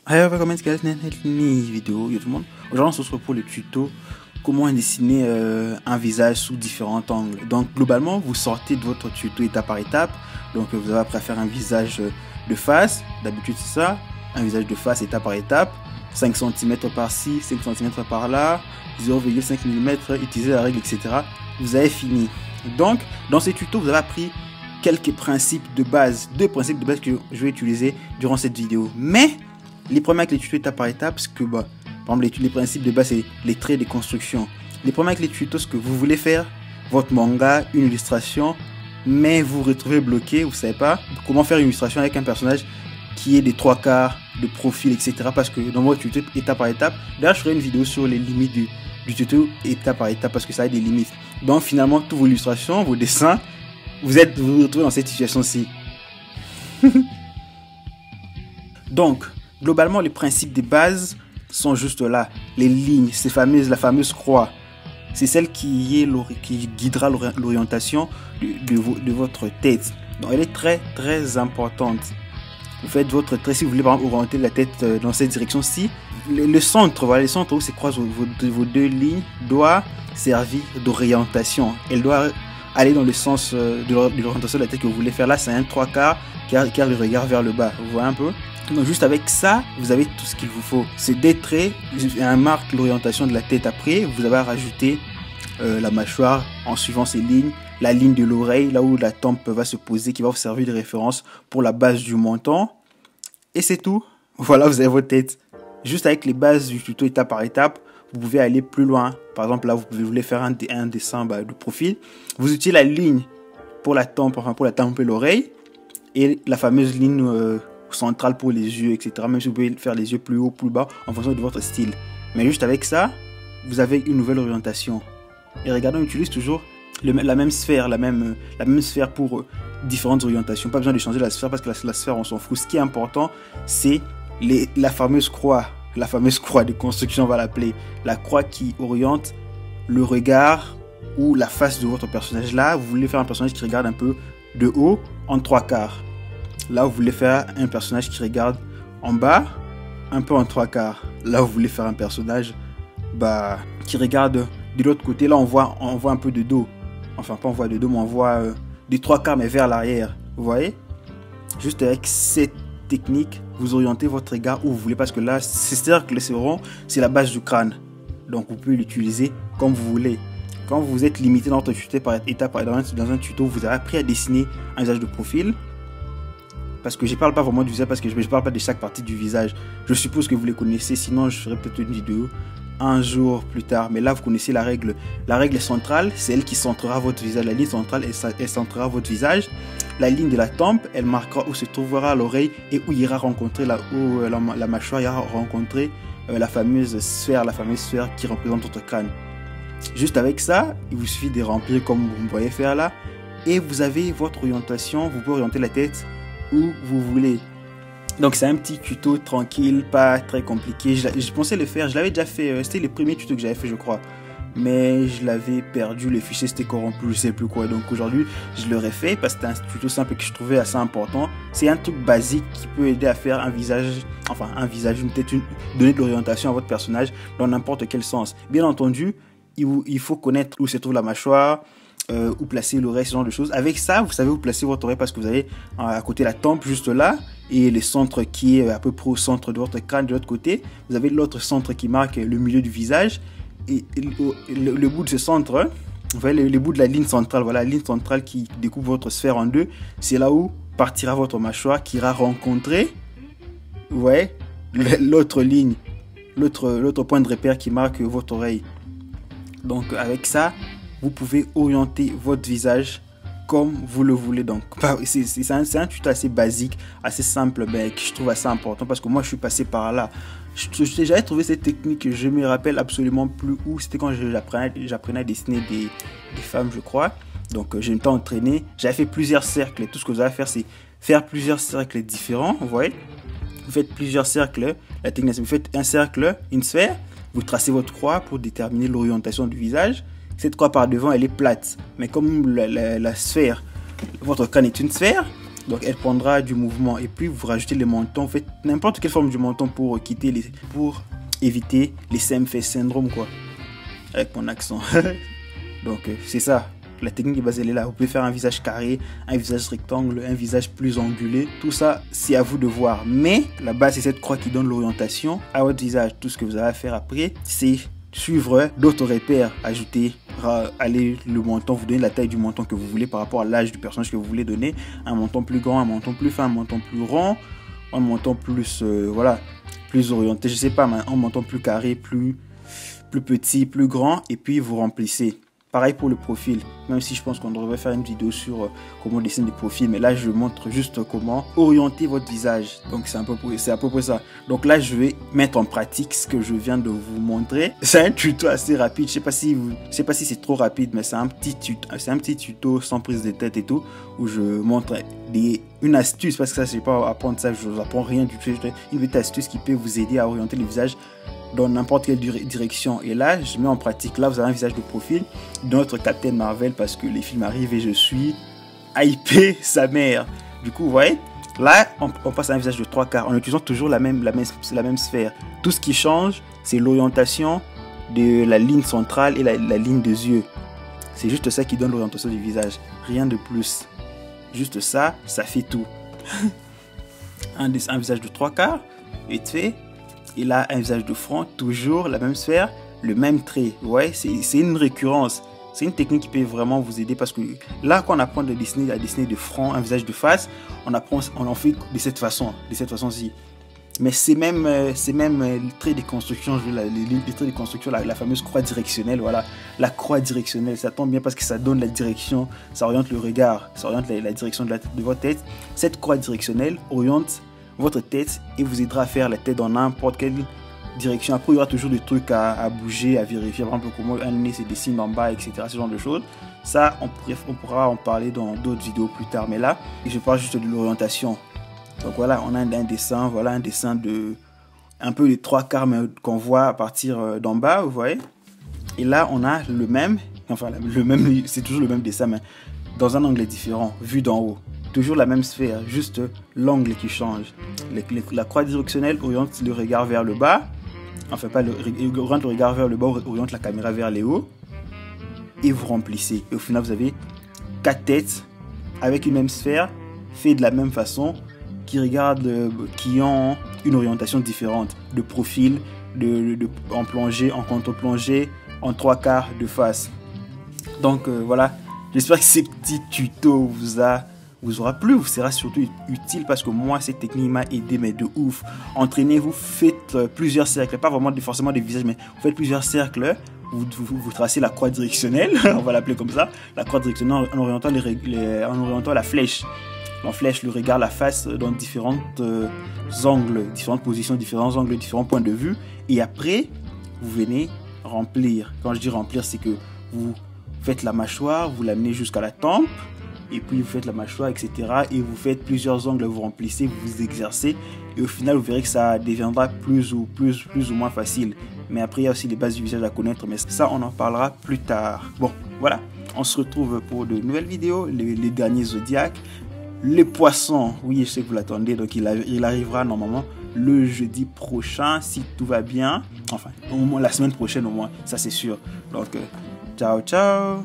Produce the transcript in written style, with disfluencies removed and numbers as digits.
Hey, comment est-ce que vidéo tout le monde. Aujourd'hui, on se retrouve pour le tuto comment dessiner un visage sous différents angles. Donc, globalement, vous sortez de votre tuto étape par étape. Donc, vous avez après à faire un visage de face. D'habitude, c'est ça. Un visage de face étape par étape. 5 cm par-ci, 5 cm par-là, 0,5 mm, utiliser la règle, etc. Vous avez fini. Donc, dans ces tutos, vous avez appris quelques principes de base, deux principes de base que je vais utiliser durant cette vidéo. Mais les problèmes avec les tutos étape par étape, c'est que, par exemple, les principes de base, c'est les traits de construction. Les problèmes avec les tutos, c'est que vous voulez faire votre manga, une illustration, mais vous vous retrouvez bloqué, vous ne savez pas comment faire une illustration avec un personnage qui est des 3/4 de profil, etc. Parce que dans votre tuto étape par étape, d'ailleurs, je ferai une vidéo sur les limites du tuto étape par étape parce que ça a des limites. Donc, finalement, toutes vos illustrations, vos dessins, vous vous retrouvez dans cette situation-ci. Donc, globalement, les principes de base sont juste là. Les lignes, la fameuse croix, c'est celle qui guidera l'orientation de votre tête. Donc, elle est très, très importante. Vous faites votre trait, si vous voulez par exemple orienter la tête dans cette direction-ci. Le centre, voilà, le centre où se croisent vos deux lignes doit servir d'orientation. Elle doit aller dans le sens de l'orientation de la tête que vous voulez faire. Là, c'est un 3/4 qui a le regard vers le bas. Vous voyez un peu? Donc juste avec ça, vous avez tout ce qu'il vous faut. C'est des traits, un marque l'orientation de la tête. Après, vous avez à rajouter la mâchoire en suivant ces lignes. La ligne de l'oreille, là où la tempe va se poser, qui va vous servir de référence pour la base du menton. Et c'est tout. Voilà, vous avez votre tête. Juste avec les bases du tuto étape par étape, vous pouvez aller plus loin. Par exemple, là, vous voulez faire un dessin de profil. Vous utilisez la ligne pour la tempe, enfin pour la tempe et l'oreille. Et la fameuse ligne centrale pour les yeux, etc. Même si vous pouvez faire les yeux plus haut, plus bas, en fonction de votre style. Mais juste avec ça, vous avez une nouvelle orientation. Et regardez, on utilise toujours la même sphère pour différentes orientations. Pas besoin de changer la sphère parce que la sphère, on s'en fout. Ce qui est important, c'est la fameuse croix. La fameuse croix de construction, on va l'appeler. La croix qui oriente le regard ou la face de votre personnage. Là, vous voulez faire un personnage qui regarde un peu de haut en 3/4. Là, vous voulez faire un personnage qui regarde en bas, un peu en 3/4. Là, vous voulez faire un personnage qui regarde de l'autre côté. Là, on voit un peu de dos. Enfin, pas on voit de dos, mais on voit des 3/4, mais vers l'arrière. Vous voyez? Juste avec cette technique, vous orientez votre regard où vous voulez. Parce que là, ces cercles, ces ronds, c'est la base du crâne. Donc, vous pouvez l'utiliser comme vous voulez. Quand vous êtes limité dans votre tuto par étape, dans un tuto, vous avez appris à dessiner un visage de profil. Parce que je ne parle pas vraiment du visage, parce que je ne parle pas de chaque partie du visage. Je suppose que vous les connaissez, sinon je ferai peut-être une vidéo un jour plus tard. Mais là, vous connaissez la règle. La règle centrale, c'est elle qui centrera votre visage. La ligne centrale, elle centrera votre visage. La ligne de la tempe, elle marquera où se trouvera l'oreille et où ira rencontrer la mâchoire, ira rencontrer la fameuse sphère qui représente votre crâne. Juste avec ça, il vous suffit de remplir comme vous me voyez faire là. Et vous avez votre orientation. Vous pouvez orienter la tête où vous voulez. Donc c'est un petit tuto tranquille, pas très compliqué. Je pensais le faire, je l'avais déjà fait, c'était le premier tuto que j'avais fait je crois. Mais je l'avais perdu, le fichier s'était corrompu, je sais plus quoi. Donc aujourd'hui je le refais parce que c'était un tuto simple que je trouvais assez important. C'est un truc basique qui peut aider à faire un visage, une tête, donner de l'orientation à votre personnage dans n'importe quel sens. Bien entendu, il faut connaître où se trouve la mâchoire, où placer l'oreille, ce genre de choses. Avec ça, vous savez où placer votre oreille parce que vous avez à côté la tempe juste là et le centre qui est à peu près au centre de votre crâne de l'autre côté. Vous avez l'autre centre qui marque le milieu du visage et le bout de ce centre, vous voyez le bout de la ligne centrale, voilà la ligne centrale qui découpe votre sphère en deux. C'est là où partira votre mâchoire qui ira rencontrer, vous voyez, l'autre ligne, l'autre point de repère qui marque votre oreille. Donc avec ça, vous pouvez orienter votre visage comme vous le voulez. Donc, c'est un tuto assez basique, assez simple, mais que je trouve assez important parce que moi, je suis passé par là. J'avais trouvé cette technique, je me rappelle absolument plus où. C'était quand j'apprenais à dessiner des femmes, je crois. Donc, je m'étais entraîné. J'avais fait plusieurs cercles. Tout ce que vous allez faire, c'est faire plusieurs cercles différents. Vous voyez? Vous faites plusieurs cercles. La technique, vous faites un cercle, une sphère. Vous tracez votre croix pour déterminer l'orientation du visage. Cette croix par devant, elle est plate. Mais comme la sphère, votre crâne est une sphère, Donc elle prendra du mouvement et puis vous rajoutez les mentons. Vous faites n'importe quelle forme de menton pour éviter les same face syndrome quoi. Avec mon accent. Donc c'est ça. La technique de base elle est là. Vous pouvez faire un visage carré, un visage rectangle, un visage plus angulé. Tout ça c'est à vous de voir. Mais la base c'est cette croix qui donne l'orientation à votre visage. Tout ce que vous avez à faire après c'est suivre d'autres repères, ajouter, aller le menton, vous donner la taille du menton que vous voulez par rapport à l'âge du personnage que vous voulez donner, un menton plus grand, un menton plus fin, un menton plus rond, un menton plus voilà, plus orienté, je sais pas, un menton plus carré, plus petit, plus grand, et puis vous remplissez. Pareil pour le profil, même si je pense qu'on devrait faire une vidéo sur comment dessiner des profils, mais là je montre juste comment orienter votre visage. Donc c'est à peu près ça. Donc là je vais mettre en pratique ce que je viens de vous montrer. C'est un tuto assez rapide, je sais pas si c'est trop rapide, mais c'est un petit tuto sans prise de tête et tout, où je montre une astuce, parce que ça je sais pas apprendre ça, je vous apprends rien du tout, une petite astuce qui peut vous aider à orienter le visage dans n'importe quelle direction. Et là, je mets en pratique. Là, vous avez un visage de profil de notre Captain Marvel parce que les films arrivent et je suis hypé sa mère. Du coup, vous voyez, là, on passe à un visage de 3/4 en utilisant toujours la même sphère. Tout ce qui change, c'est l'orientation de la ligne centrale et la ligne des yeux. C'est juste ça qui donne l'orientation du visage. Rien de plus. Juste ça, ça fait tout. un visage de 3/4, vite fait. Et là, un visage de front, toujours la même sphère, le même trait. Ouais, c'est une récurrence. C'est une technique qui peut vraiment vous aider parce que là, quand on apprend à dessiner de front, un visage de face, on en fait de cette façon-ci. Mais c'est même les traits de construction, les traits de construction, la fameuse croix directionnelle, voilà. La croix directionnelle, ça tombe bien parce que ça donne la direction, ça oriente le regard, ça oriente la direction de votre tête. Cette croix directionnelle oriente votre tête et vous aidera à faire la tête dans n'importe quelle direction. Après, il y aura toujours des trucs à bouger, à vérifier, par exemple comment un nez se dessine en bas, etc. Ce genre de choses. Ça, on pourra en parler dans d'autres vidéos plus tard. Mais là, je parle juste de l'orientation. Donc voilà, on a un dessin, de un peu les 3/4 qu'on voit à partir d'en bas, vous voyez. Et là, on a le même, c'est toujours le même dessin, mais dans un angle différent, vu d'en haut. Toujours la même sphère, juste l'angle qui change. La croix directionnelle oriente le regard vers le bas. Enfin, pas oriente le regard vers le bas, oriente la caméra vers les hauts. Et vous remplissez. Et au final, vous avez 4 têtes avec une même sphère, fait de la même façon, qui ont une orientation différente. De profil, en plongée, en contre-plongée, en 3/4 de face. Donc voilà, j'espère que ces petits tutos vous aura plu, vous sera surtout utile parce que moi cette technique m'a aidé mais de ouf. Entraînez-vous, faites plusieurs cercles, pas vraiment forcément des visages, mais vous faites plusieurs cercles, vous tracez la croix directionnelle, on va l'appeler comme ça, la croix directionnelle en orientant la flèche. On flèche le regard, la face dans différents angles, différentes positions, différents angles, différents points de vue. Et après, vous venez remplir. Quand je dis remplir, c'est que vous faites la mâchoire, vous l'amenez jusqu'à la tempe. Et puis vous faites la mâchoire, etc. Et vous faites plusieurs angles, vous remplissez, vous vous exercez. Et au final, vous verrez que ça deviendra plus ou moins facile. Mais après, il y a aussi les bases du visage à connaître. Mais ça, on en parlera plus tard. Bon, voilà. On se retrouve pour de nouvelles vidéos. Les derniers zodiaques. Les poissons. Oui, je sais que vous l'attendez. Donc, il arrivera normalement le jeudi prochain, si tout va bien. Enfin, au moins la semaine prochaine, au moins. Ça, c'est sûr. Donc, ciao, ciao.